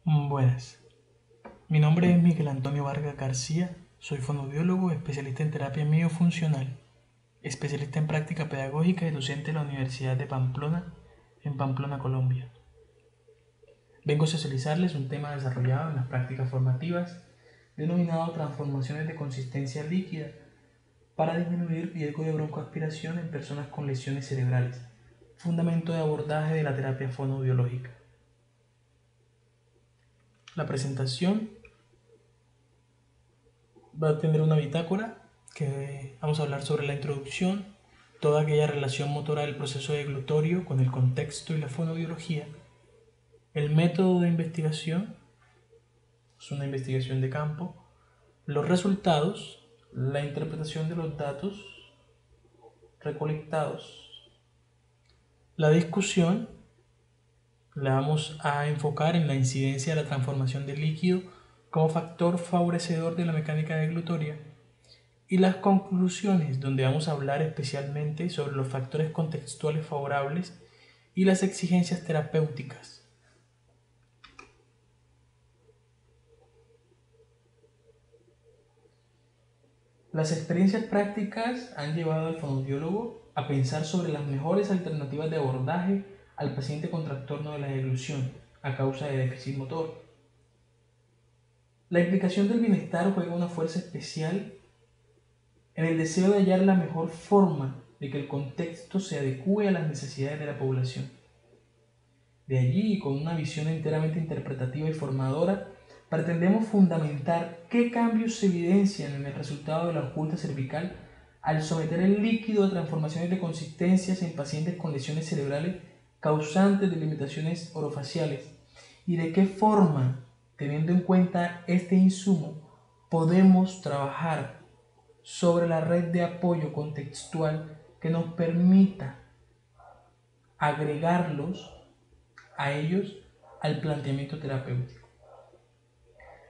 Buenas, mi nombre es Miguel Antonio Vargas García, soy fonoaudiólogo, especialista en terapia miofuncional, especialista en práctica pedagógica y docente de la Universidad de Pamplona, en Pamplona, Colombia. Vengo a socializarles un tema desarrollado en las prácticas formativas denominado transformaciones de consistencia líquida para disminuir riesgo de broncoaspiración en personas con lesiones cerebrales, fundamento de abordaje de la terapia fonoaudiológica. La presentación va a tener una bitácora que vamos a hablar sobre la introducción, toda aquella relación motora del proceso deglutorio con el contexto y la fonoaudiología, el método de investigación, es una investigación de campo, los resultados, la interpretación de los datos recolectados, la discusión, la vamos a enfocar en la incidencia de la transformación del líquido como factor favorecedor de la mecánica deglutoria, y las conclusiones, donde vamos a hablar especialmente sobre los factores contextuales favorables y las exigencias terapéuticas. Las experiencias prácticas han llevado al fonoaudiólogo a pensar sobre las mejores alternativas de abordaje al paciente con trastorno de la deglución a causa de déficit motor. La implicación del bienestar juega una fuerza especial en el deseo de hallar la mejor forma de que el contexto se adecúe a las necesidades de la población. De allí, con una visión enteramente interpretativa y formadora, pretendemos fundamentar qué cambios se evidencian en el resultado de la oculta cervical al someter el líquido a transformaciones de consistencias en pacientes con lesiones cerebrales causantes de limitaciones orofaciales, y de qué forma, teniendo en cuenta este insumo, podemos trabajar sobre la red de apoyo contextual que nos permita agregarlos a ellos al planteamiento terapéutico.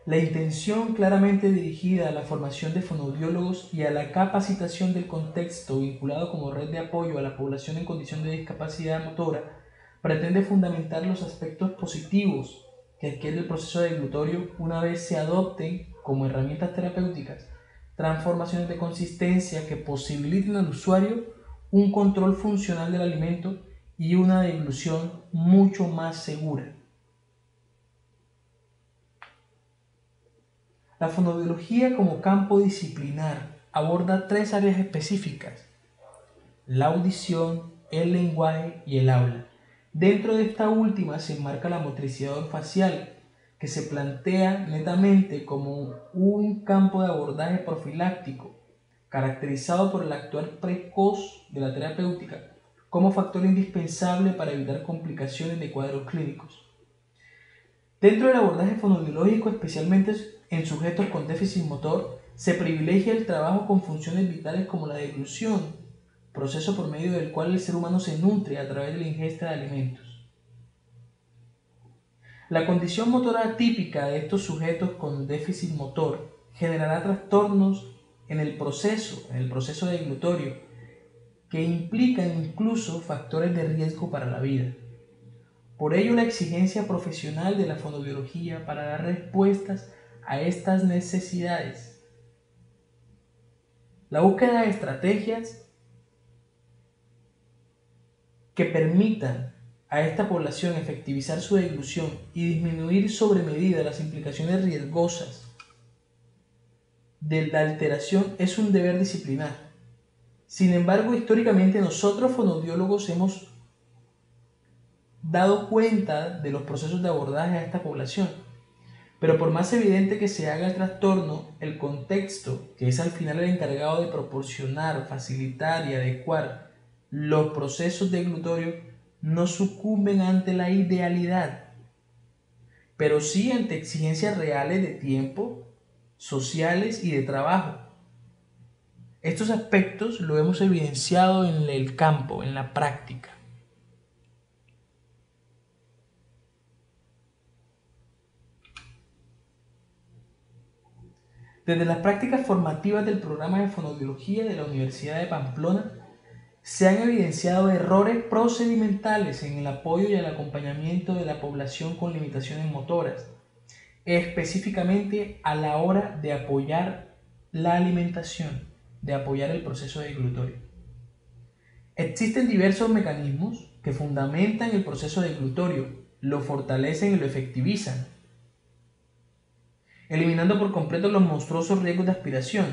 La intención claramente dirigida a la formación de fonoaudiólogos y a la capacitación del contexto vinculado como red de apoyo a la población en condición de discapacidad motora pretende fundamentar los aspectos positivos que adquiere el proceso deglutorio una vez se adopten como herramientas terapéuticas transformaciones de consistencia que posibiliten al usuario un control funcional del alimento y una deglución mucho más segura. La fonoaudiología como campo disciplinar aborda tres áreas específicas: la audición, el lenguaje y el habla. Dentro de esta última se enmarca la motricidad facial, que se plantea netamente como un campo de abordaje profiláctico, caracterizado por el actuar precoz de la terapéutica como factor indispensable para evitar complicaciones de cuadros clínicos. Dentro del abordaje fonoaudiológico, especialmente en sujetos con déficit motor, se privilegia el trabajo con funciones vitales como la deglución, proceso por medio del cual el ser humano se nutre a través de la ingesta de alimentos. La condición motora típica de estos sujetos con déficit motor generará trastornos en el proceso deglutorio, que implican incluso factores de riesgo para la vida. Por ello, la exigencia profesional de la fonoaudiología para dar respuestas a estas necesidades. La búsqueda de estrategias que permitan a esta población efectivizar su deglución y disminuir sobre medida las implicaciones riesgosas de la alteración es un deber disciplinar. Sin embargo, históricamente nosotros fonoaudiólogos hemos dado cuenta de los procesos de abordaje a esta población, pero por más evidente que se haga el trastorno, el contexto, que es al final el encargado de proporcionar, facilitar y adecuar los procesos deglutorios, no sucumben ante la idealidad, pero sí ante exigencias reales de tiempo, sociales y de trabajo. Estos aspectos lo hemos evidenciado en el campo, en la práctica. Desde las prácticas formativas del programa de fonoaudiología de la Universidad de Pamplona, se han evidenciado errores procedimentales en el apoyo y el acompañamiento de la población con limitaciones motoras, específicamente a la hora de apoyar la alimentación, de apoyar el proceso deglutorio. Existen diversos mecanismos que fundamentan el proceso deglutorio, lo fortalecen y lo efectivizan, eliminando por completo los monstruosos riesgos de aspiración,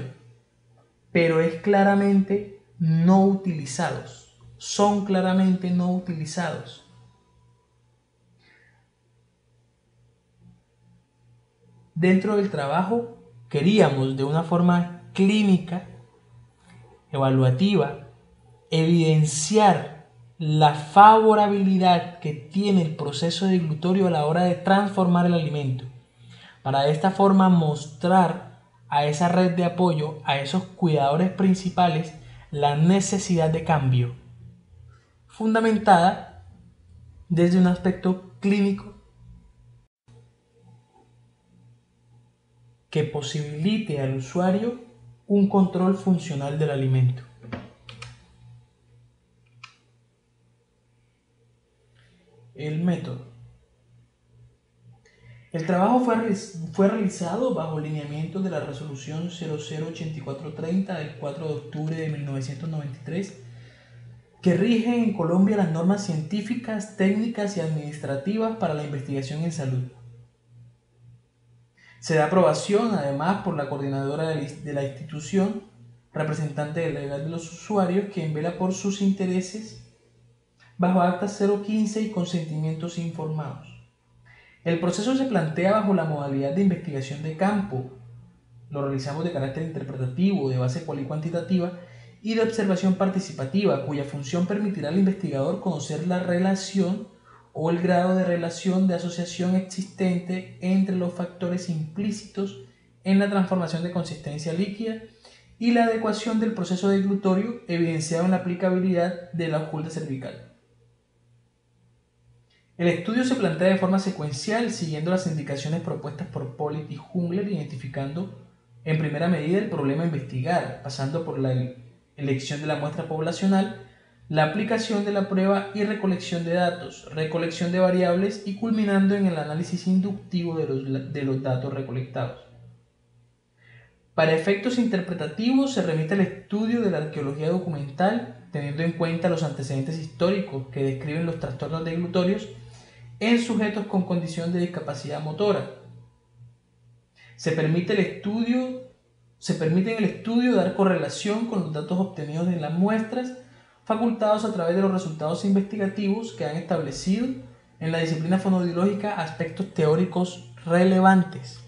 pero es claramente no utilizados, son claramente no utilizados. Dentro del trabajo queríamos de una forma clínica, evaluativa, evidenciar la favorabilidad que tiene el proceso deglutorio a la hora de transformar el alimento, para de esta forma mostrar a esa red de apoyo, a esos cuidadores principales, la necesidad de cambio, fundamentada desde un aspecto clínico que posibilite al usuario un control funcional del alimento. El método. El trabajo fue realizado bajo lineamientos de la resolución 008430 del 4 de octubre de 1993, que rige en Colombia las normas científicas, técnicas y administrativas para la investigación en salud. Se da aprobación además por la coordinadora de la institución, representante legal de los usuarios, quien vela por sus intereses bajo acta 015 y consentimientos informados. El proceso se plantea bajo la modalidad de investigación de campo. Lo realizamos de carácter interpretativo, de base cual y cuantitativa, y de observación participativa, cuya función permitirá al investigador conocer la relación o el grado de relación de asociación existente entre los factores implícitos en la transformación de consistencia líquida y la adecuación del proceso deglutorio evidenciado en la aplicabilidad de la oculta cervical. El estudio se plantea de forma secuencial, siguiendo las indicaciones propuestas por Pollitt y Jungler, identificando en primera medida el problema a investigar, pasando por la elección de la muestra poblacional, la aplicación de la prueba y recolección de datos, recolección de variables y culminando en el análisis inductivo de los datos recolectados. Para efectos interpretativos se remite al estudio de la arqueología documental, teniendo en cuenta los antecedentes históricos que describen los trastornos deglutorios en sujetos con condición de discapacidad motora. Se permite en el estudio dar correlación con los datos obtenidos en las muestras, facultados a través de los resultados investigativos que han establecido en la disciplina fonoaudiológica aspectos teóricos relevantes.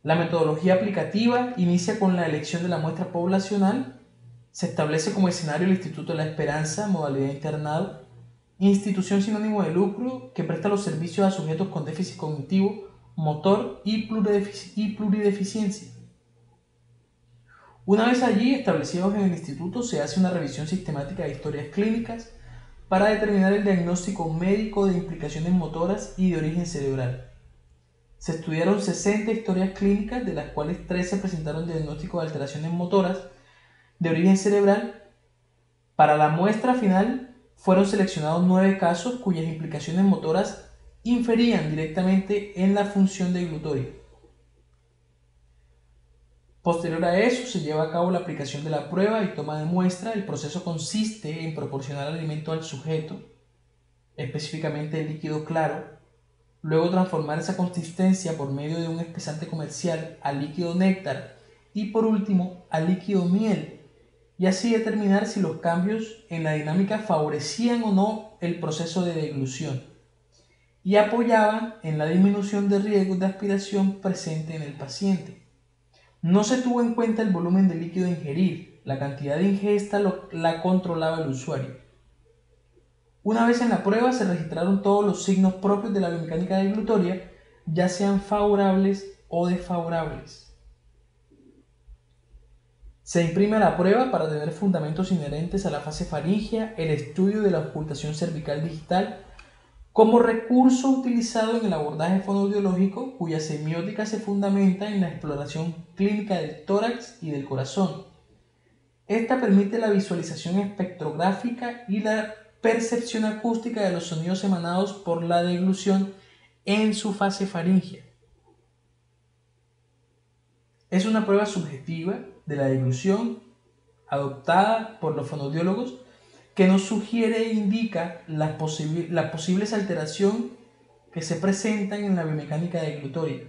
La metodología aplicativa inicia con la elección de la muestra poblacional. Se establece como escenario el Instituto de la Esperanza, modalidad internado, institución sin ánimo de lucro que presta los servicios a sujetos con déficit cognitivo, motor y plurideficiencia. Una vez allí establecidos en el instituto, se hace una revisión sistemática de historias clínicas para determinar el diagnóstico médico de implicaciones motoras y de origen cerebral. Se estudiaron 60 historias clínicas, de las cuales 13 presentaron diagnóstico de alteraciones motoras de origen cerebral. Para la muestra final fueron seleccionados 9 casos cuyas implicaciones motoras inferían directamente en la función deglutoria. Posterior a eso se lleva a cabo la aplicación de la prueba y toma de muestra. El proceso consiste en proporcionar alimento al sujeto, específicamente el líquido claro, luego transformar esa consistencia por medio de un espesante comercial a líquido néctar y por último a líquido miel, y así determinar si los cambios en la dinámica favorecían o no el proceso de deglución y apoyaban en la disminución de riesgos de aspiración presente en el paciente. No se tuvo en cuenta el volumen de líquido a ingerir, la cantidad de ingesta la controlaba el usuario. Una vez en la prueba se registraron todos los signos propios de la biomecánica deglutoria, ya sean favorables o desfavorables. Se imprime a la prueba, para tener fundamentos inherentes a la fase faríngea, el estudio de la ocultación cervical digital como recurso utilizado en el abordaje fonoaudiológico, cuya semiótica se fundamenta en la exploración clínica del tórax y del corazón. Esta permite la visualización espectrográfica y la percepción acústica de los sonidos emanados por la deglución en su fase faríngea. Es una prueba subjetiva de la deglución adoptada por los fonoaudiólogos que nos sugiere e indica las posibles alteraciones que se presentan en la biomecánica deglutoria.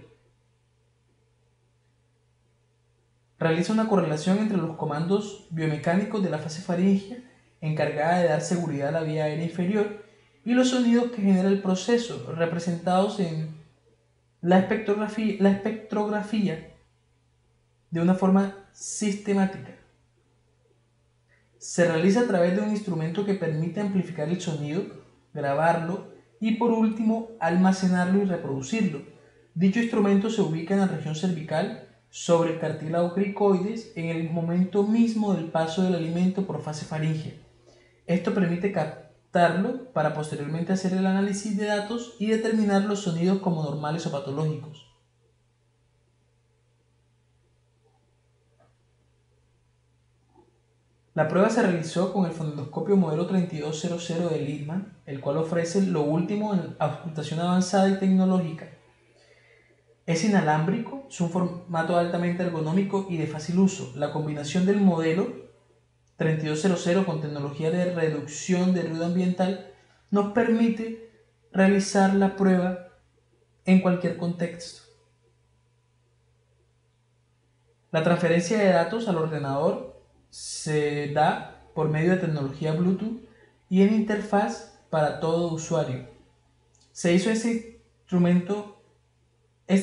Realiza una correlación entre los comandos biomecánicos de la fase faríngea, encargada de dar seguridad a la vía aérea inferior, y los sonidos que genera el proceso, representados en la espectrografía de una forma sistemática. Se realiza a través de un instrumento que permite amplificar el sonido, grabarlo y por último almacenarlo y reproducirlo. Dicho instrumento se ubica en la región cervical sobre el cartílago cricoides en el momento mismo del paso del alimento por fase faríngea. Esto permite captarlo para posteriormente hacer el análisis de datos y determinar los sonidos como normales o patológicos. La prueba se realizó con el fonendoscopio modelo 3200 de Littmann, el cual ofrece lo último en auscultación avanzada y tecnológica. Es inalámbrico, es un formato altamente ergonómico y de fácil uso. La combinación del modelo 3200 con tecnología de reducción de ruido ambiental nos permite realizar la prueba en cualquier contexto. La transferencia de datos al ordenador se da por medio de tecnología Bluetooth y en interfaz para todo usuario. Este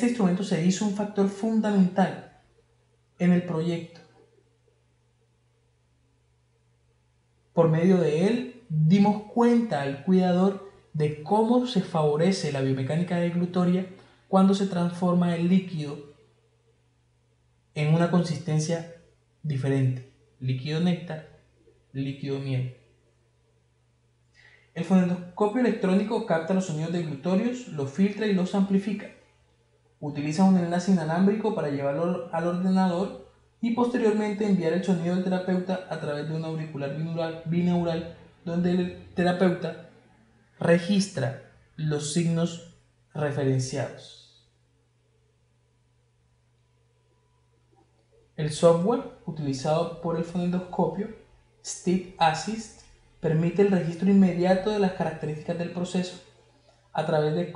instrumento se hizo un factor fundamental en el proyecto. Por medio de él dimos cuenta al cuidador de cómo se favorece la biomecánica deglutoria cuando se transforma el líquido en una consistencia diferente: líquido néctar, líquido miel. El fonendoscopio electrónico capta los sonidos deglutorios, los filtra y los amplifica. Utiliza un enlace inalámbrico para llevarlo al ordenador y posteriormente enviar el sonido del terapeuta a través de un auricular binaural donde el terapeuta registra los signos referenciados. El software utilizado por el fonendoscopio, Step Assist, permite el registro inmediato de las características del proceso. A través de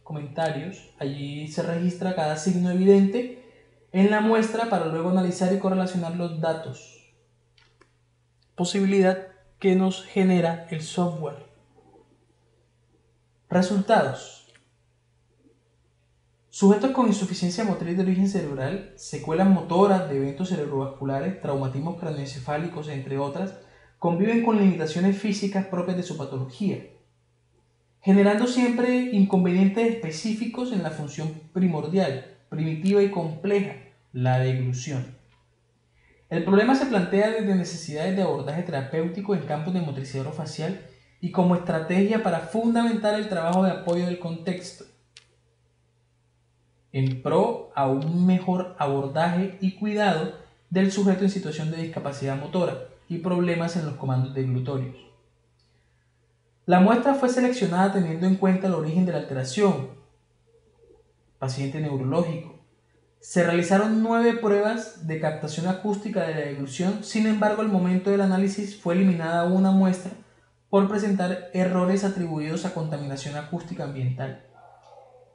comentarios, allí se registra cada signo evidente en la muestra para luego analizar y correlacionar los datos. Posibilidad que nos genera el software. Resultados. Sujetos con insuficiencia motriz de origen cerebral, secuelas motoras de eventos cerebrovasculares, traumatismos craneoencefálicos, entre otras, conviven con limitaciones físicas propias de su patología, generando siempre inconvenientes específicos en la función primordial, primitiva y compleja, la deglución. El problema se plantea desde necesidades de abordaje terapéutico en campos de motricidad orofacial y como estrategia para fundamentar el trabajo de apoyo del contexto, en pro a un mejor abordaje y cuidado del sujeto en situación de discapacidad motora y problemas en los comandos deglutorios. La muestra fue seleccionada teniendo en cuenta el origen de la alteración, paciente neurológico. Se realizaron 9 pruebas de captación acústica de la deglución, sin embargo al momento del análisis fue eliminada una muestra por presentar errores atribuidos a contaminación acústica ambiental.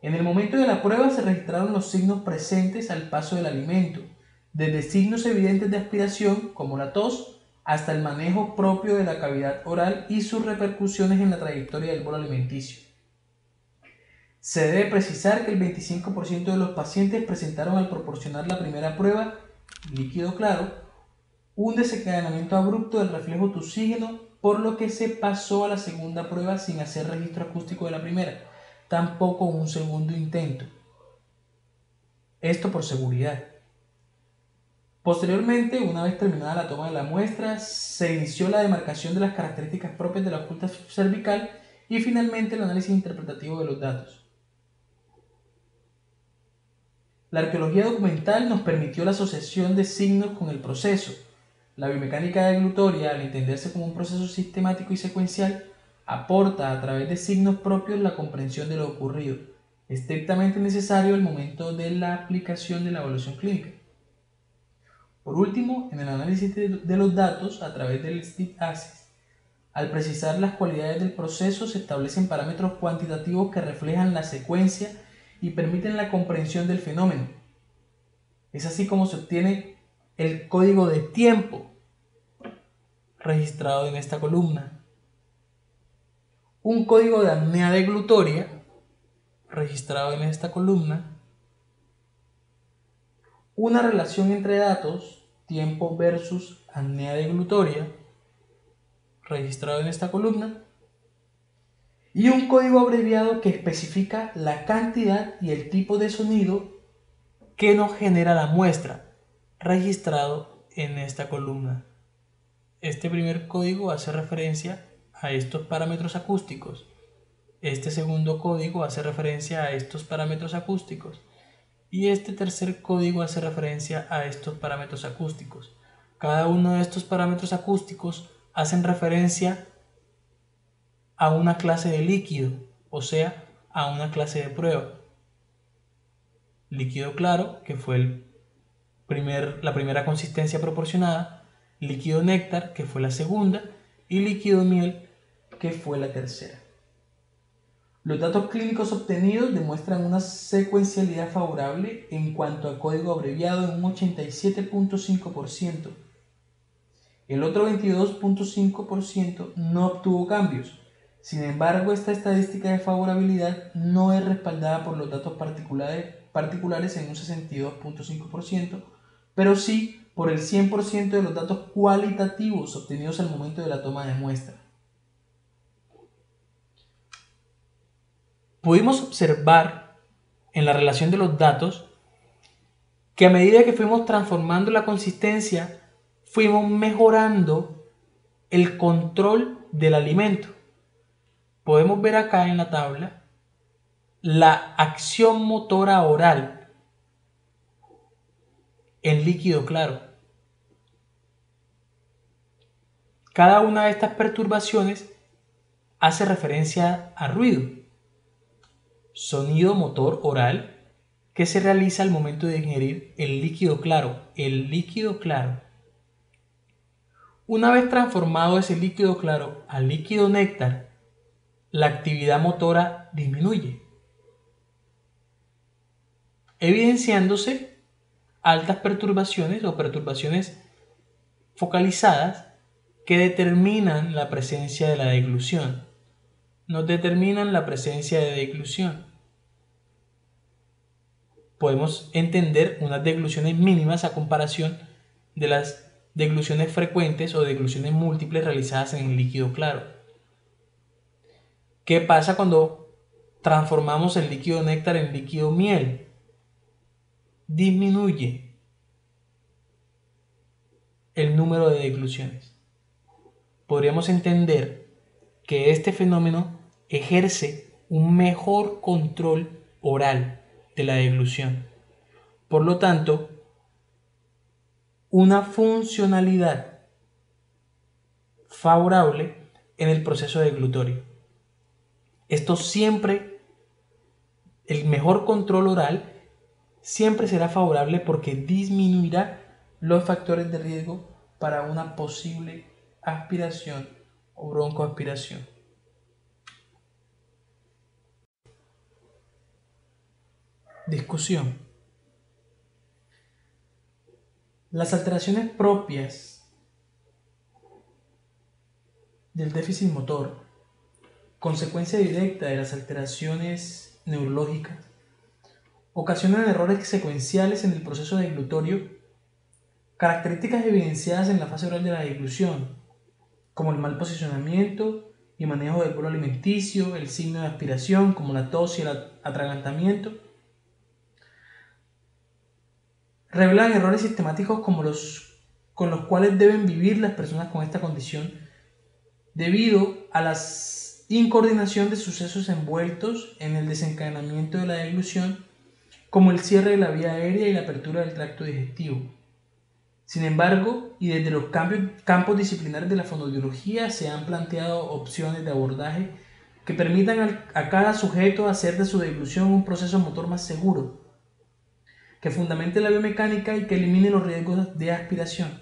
En el momento de la prueba se registraron los signos presentes al paso del alimento, desde signos evidentes de aspiración, como la tos, hasta el manejo propio de la cavidad oral y sus repercusiones en la trayectoria del bolo alimenticio. Se debe precisar que el 25% de los pacientes presentaron al proporcionar la primera prueba, líquido claro, un desencadenamiento abrupto del reflejo tusígeno, por lo que se pasó a la segunda prueba sin hacer registro acústico de la primera, tampoco un segundo intento. Esto por seguridad. Posteriormente, una vez terminada la toma de la muestra, se inició la demarcación de las características propias de la oculta cervical y finalmente el análisis interpretativo de los datos. La arqueología documental nos permitió la asociación de signos con el proceso. La biomecánica deglutoria, al entenderse como un proceso sistemático y secuencial, aporta a través de signos propios la comprensión de lo ocurrido. estrictamente necesario al momento de la aplicación de la evaluación clínica. Por último, en el análisis de los datos a través del State Axis, al precisar las cualidades del proceso, se establecen parámetros cuantitativos que reflejan la secuencia y permiten la comprensión del fenómeno. Es así como se obtiene el código de tiempo registrado en esta columna, un código de apnea deglutoria registrado en esta columna, una relación entre datos, tiempo versus apnea deglutoria, registrado en esta columna, y un código abreviado que especifica la cantidad y el tipo de sonido que nos genera la muestra, registrado en esta columna. Este primer código hace referencia a estos parámetros acústicos. Este segundo código hace referencia a estos parámetros acústicos. Y este tercer código hace referencia a estos parámetros acústicos. Cada uno de estos parámetros acústicos hacen referencia a una clase de líquido, o sea, a una clase de prueba. Líquido claro, que fue la primera consistencia proporcionada, líquido néctar, que fue la segunda, y líquido miel, que fue la tercera. Los datos clínicos obtenidos demuestran una secuencialidad favorable en cuanto a código abreviado en un 87.5%. El otro 22.5% no obtuvo cambios. Sin embargo, esta estadística de favorabilidad no es respaldada por los datos particulares en un 62.5%, pero sí por el 100% de los datos cualitativos obtenidos al momento de la toma de muestra. Pudimos observar en la relación de los datos que a medida que fuimos transformando la consistencia, fuimos mejorando el control del alimento. Podemos ver acá en la tabla la acción motora oral en líquido claro. Cada una de estas perturbaciones hace referencia a ruido, sonido motor oral que se realiza al momento de ingerir el líquido claro. Una vez transformado ese líquido claro al líquido néctar, la actividad motora disminuye, evidenciándose altas perturbaciones o perturbaciones focalizadas que determinan la presencia de la deglución. Nos determinan la presencia de deglución. Podemos entender unas degluciones mínimas a comparación de las degluciones frecuentes o degluciones múltiples realizadas en el líquido claro. ¿Qué pasa cuando transformamos el líquido néctar en líquido miel? Disminuye el número de degluciones. Podríamos entender que este fenómeno ejerce un mejor control oral de la deglución. Por lo tanto, una funcionalidad favorable en el proceso deglutorio. Esto siempre, el mejor control oral siempre será favorable porque disminuirá los factores de riesgo para una posible aspiración o broncoaspiración. Discusión. Las alteraciones propias del déficit motor, consecuencia directa de las alteraciones neurológicas, ocasionan errores secuenciales en el proceso deglutorio, características evidenciadas en la fase oral de la deglución, como el mal posicionamiento y manejo del bolo alimenticio, el signo de aspiración, como la tos y el atragantamiento, revelan errores sistemáticos con los cuales deben vivir las personas con esta condición debido a la incoordinación de sucesos envueltos en el desencadenamiento de la deglución, como el cierre de la vía aérea y la apertura del tracto digestivo. Sin embargo, y desde los campos disciplinares de la fonoaudiología se han planteado opciones de abordaje que permitan a cada sujeto hacer de su deglución un proceso motor más seguro, que fundamente la biomecánica y que elimine los riesgos de aspiración.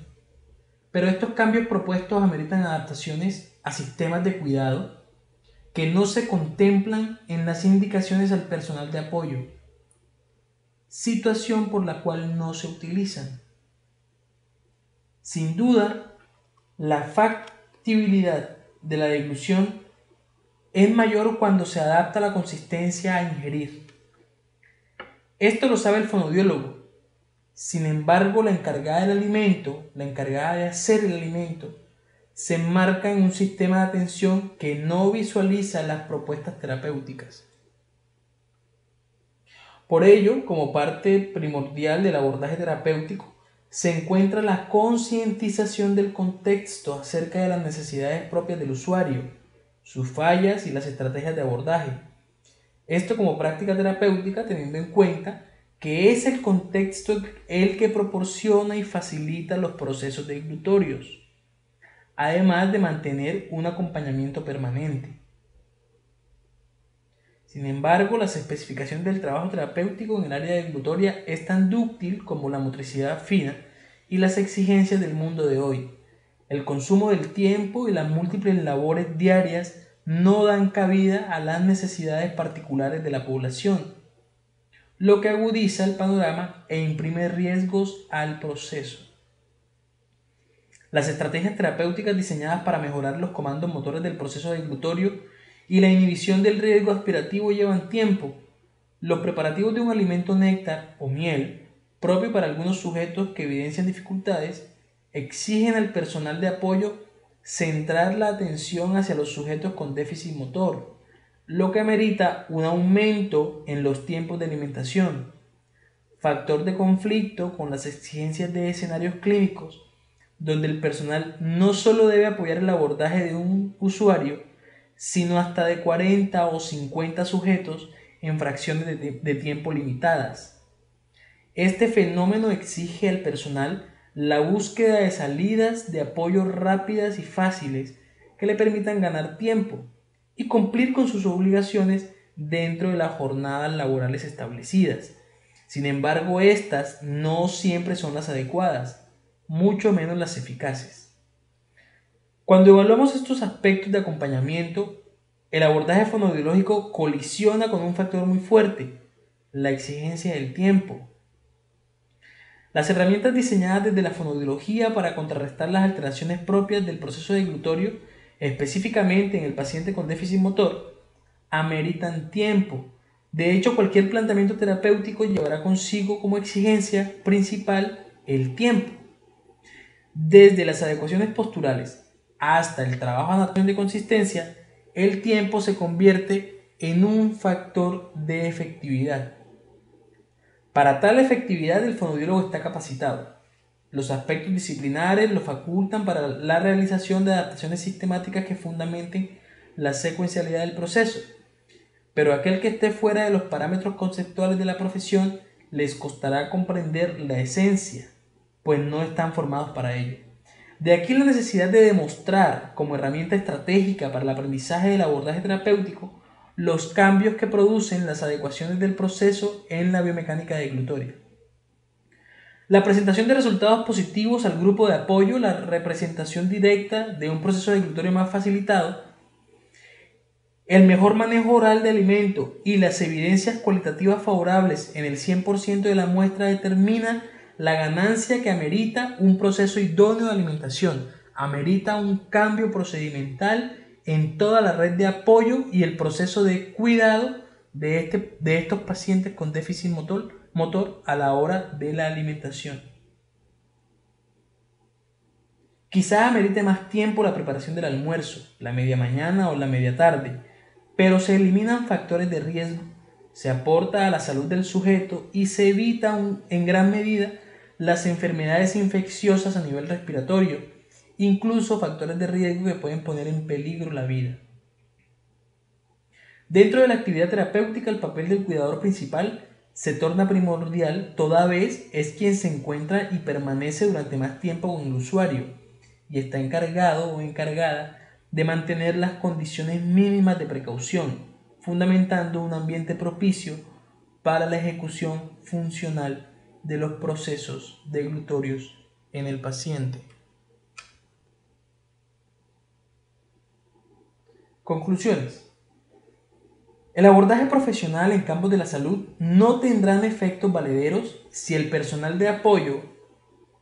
Pero estos cambios propuestos ameritan adaptaciones a sistemas de cuidado que no se contemplan en las indicaciones al personal de apoyo, situación por la cual no se utilizan. Sin duda, la factibilidad de la deglución es mayor cuando se adapta la consistencia a ingerir. Esto lo sabe el fonoaudiólogo. Sin embargo, la encargada del alimento, la encargada de hacer el alimento, se enmarca en un sistema de atención que no visualiza las propuestas terapéuticas. Por ello, como parte primordial del abordaje terapéutico, se encuentra la concientización del contexto acerca de las necesidades propias del usuario, sus fallas y las estrategias de abordaje. Esto como práctica terapéutica teniendo en cuenta que es el contexto el que proporciona y facilita los procesos deglutorios, además de mantener un acompañamiento permanente. Sin embargo, las especificaciones del trabajo terapéutico en el área deglutoria es tan dúctil como la motricidad fina y las exigencias del mundo de hoy. El consumo del tiempo y las múltiples labores diarias no dan cabida a las necesidades particulares de la población, lo que agudiza el panorama e imprime riesgos al proceso. Las estrategias terapéuticas diseñadas para mejorar los comandos motores del proceso deglutorio y la inhibición del riesgo aspirativo llevan tiempo. Los preparativos de un alimento néctar o miel, propio para algunos sujetos que evidencian dificultades, exigen al personal de apoyo centrar la atención hacia los sujetos con déficit motor, lo que amerita un aumento en los tiempos de alimentación, factor de conflicto con las exigencias de escenarios clínicos, donde el personal no solo debe apoyar el abordaje de un usuario, sino hasta de 40 o 50 sujetos en fracciones de tiempo limitadas. Este fenómeno exige al personal la búsqueda de salidas de apoyo rápidas y fáciles que le permitan ganar tiempo y cumplir con sus obligaciones dentro de las jornadas laborales establecidas. Sin embargo, estas no siempre son las adecuadas, mucho menos las eficaces. Cuando evaluamos estos aspectos de acompañamiento, el abordaje fonoaudiológico colisiona con un factor muy fuerte, la exigencia del tiempo. Las herramientas diseñadas desde la fonoaudiología para contrarrestar las alteraciones propias del proceso deglutorio, específicamente en el paciente con déficit motor, ameritan tiempo. De hecho, cualquier planteamiento terapéutico llevará consigo como exigencia principal el tiempo. Desde las adecuaciones posturales hasta el trabajo de adaptación de consistencia, el tiempo se convierte en un factor de efectividad. Para tal efectividad, el fonoaudiólogo está capacitado. Los aspectos disciplinares lo facultan para la realización de adaptaciones sistemáticas que fundamenten la secuencialidad del proceso. Pero a aquel que esté fuera de los parámetros conceptuales de la profesión les costará comprender la esencia, pues no están formados para ello. De aquí la necesidad de demostrar como herramienta estratégica para el aprendizaje del abordaje terapéutico los cambios que producen las adecuaciones del proceso en la biomecánica deglutoria. La presentación de resultados positivos al grupo de apoyo, la representación directa de un proceso deglutorio más facilitado, el mejor manejo oral de alimento y las evidencias cualitativas favorables en el 100% de la muestra determinan la ganancia que amerita un proceso idóneo de alimentación, amerita un cambio procedimental en toda la red de apoyo y el proceso de cuidado de estos pacientes con déficit motor a la hora de la alimentación. Quizá amerite más tiempo la preparación del almuerzo, la media mañana o la media tarde, pero se eliminan factores de riesgo, se aporta a la salud del sujeto y se evita en gran medida las enfermedades infecciosas a nivel respiratorio, incluso factores de riesgo que pueden poner en peligro la vida. Dentro de la actividad terapéutica, el papel del cuidador principal se torna primordial toda vez es quien se encuentra y permanece durante más tiempo con el usuario y está encargado o encargada de mantener las condiciones mínimas de precaución, fundamentando un ambiente propicio para la ejecución funcional de los procesos deglutorios en el paciente. Conclusiones. El abordaje profesional en campos de la salud no tendrán efectos valederos si el personal de apoyo,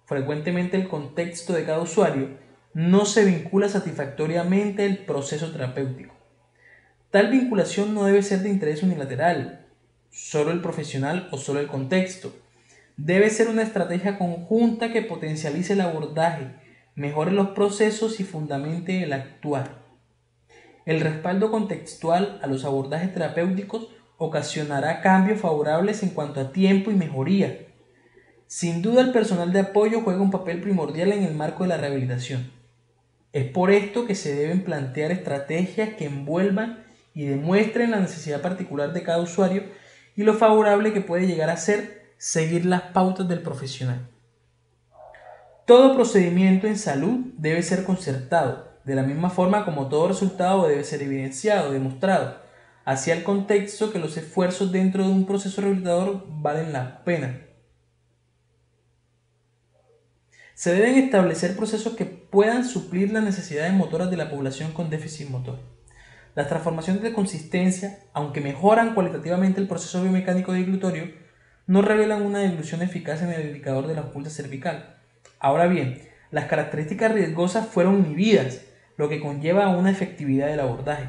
frecuentemente el contexto de cada usuario, no se vincula satisfactoriamente al proceso terapéutico. Tal vinculación no debe ser de interés unilateral, solo el profesional o solo el contexto. Debe ser una estrategia conjunta que potencialice el abordaje, mejore los procesos y fundamente el actuar. El respaldo contextual a los abordajes terapéuticos ocasionará cambios favorables en cuanto a tiempo y mejoría. Sin duda, el personal de apoyo juega un papel primordial en el marco de la rehabilitación. Es por esto que se deben plantear estrategias que envuelvan y demuestren la necesidad particular de cada usuario y lo favorable que puede llegar a ser seguir las pautas del profesional. Todo procedimiento en salud debe ser concertado, de la misma forma como todo resultado debe ser evidenciado, demostrado, hacia el contexto que los esfuerzos dentro de un proceso rehabilitador valen la pena. Se deben establecer procesos que puedan suplir las necesidades motoras de la población con déficit motor. Las transformaciones de consistencia, aunque mejoran cualitativamente el proceso biomecánico deglutorio, no revelan una deglución eficaz en el indicador de la oculta cervical. Ahora bien, las características riesgosas fueron inhibidas, lo que conlleva a una efectividad del abordaje.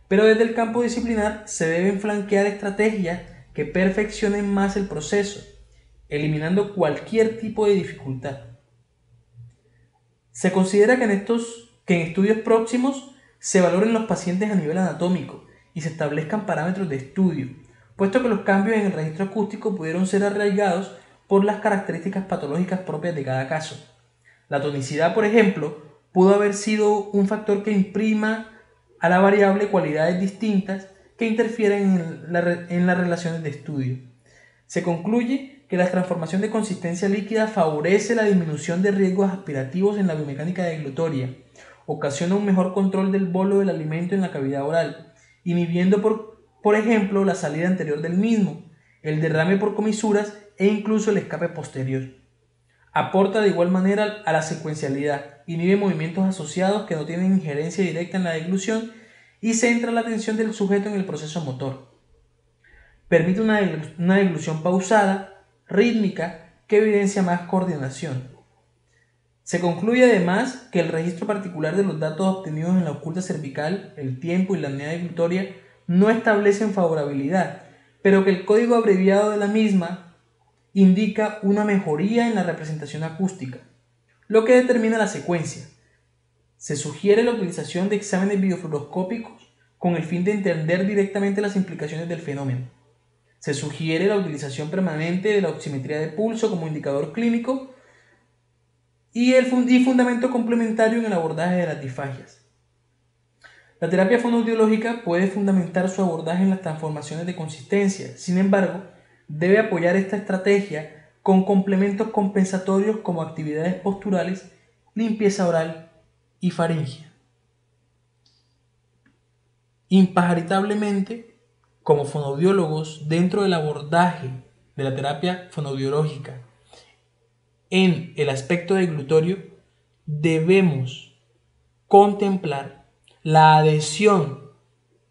Pero desde el campo disciplinar se deben flanquear estrategias que perfeccionen más el proceso, eliminando cualquier tipo de dificultad. Se considera que en estudios próximos se valoren los pacientes a nivel anatómico y se establezcan parámetros de estudio, puesto que los cambios en el registro acústico pudieron ser arraigados por las características patológicas propias de cada caso. La tonicidad, por ejemplo, pudo haber sido un factor que imprima a la variable cualidades distintas que interfieren en las relaciones de estudio. Se concluye que la transformación de consistencia líquida favorece la disminución de riesgos aspirativos en la biomecánica deglutoria, ocasiona un mejor control del bolo del alimento en la cavidad oral, inhibiendo por ejemplo la salida anterior del mismo, el derrame por comisuras e incluso el escape posterior. Aporta de igual manera a la secuencialidad, inhibe movimientos asociados que no tienen injerencia directa en la deglución y centra la atención del sujeto en el proceso motor. Permite una deglución pausada, rítmica, que evidencia más coordinación. Se concluye además que el registro particular de los datos obtenidos en la oculta cervical, el tiempo y la apnea deglutoria no establecen favorabilidad, pero que el código abreviado de la misma indica una mejoría en la representación acústica, lo que determina la secuencia. Se sugiere la utilización de exámenes videofluoroscópicos con el fin de entender directamente las implicaciones del fenómeno. Se sugiere la utilización permanente de la oximetría de pulso como indicador clínico y fundamento complementario en el abordaje de las disfagias. La terapia fonoaudiológica puede fundamentar su abordaje en las transformaciones de consistencia. Sin embargo, debe apoyar esta estrategia con complementos compensatorios como actividades posturales, limpieza oral y faringia. Impagaritablemente, como fonoaudiólogos, dentro del abordaje de la terapia fonoaudiológica en el aspecto deglutorio, debemos contemplar la adhesión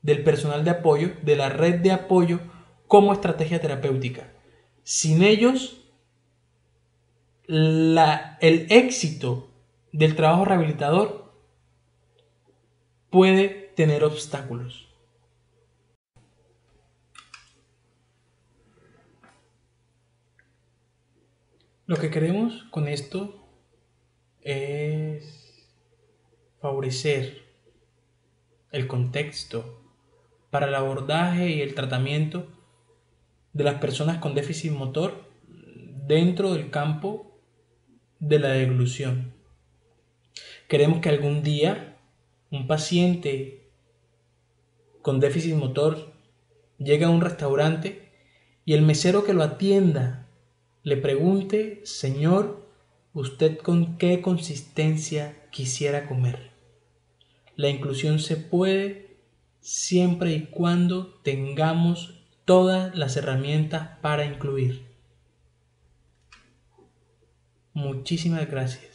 del personal de apoyo, de la red de apoyo, como estrategia terapéutica. Sin ellos, el éxito del trabajo rehabilitador puede tener obstáculos. Lo que queremos con esto es favorecer el contexto para el abordaje y el tratamiento de las personas con déficit motor dentro del campo de la deglución. Queremos que algún día un paciente con déficit motor llegue a un restaurante y el mesero que lo atienda le pregunte: señor, ¿usted con qué consistencia quisiera comer? La inclusión se puede siempre y cuando tengamos todas las herramientas para incluir. Muchísimas gracias.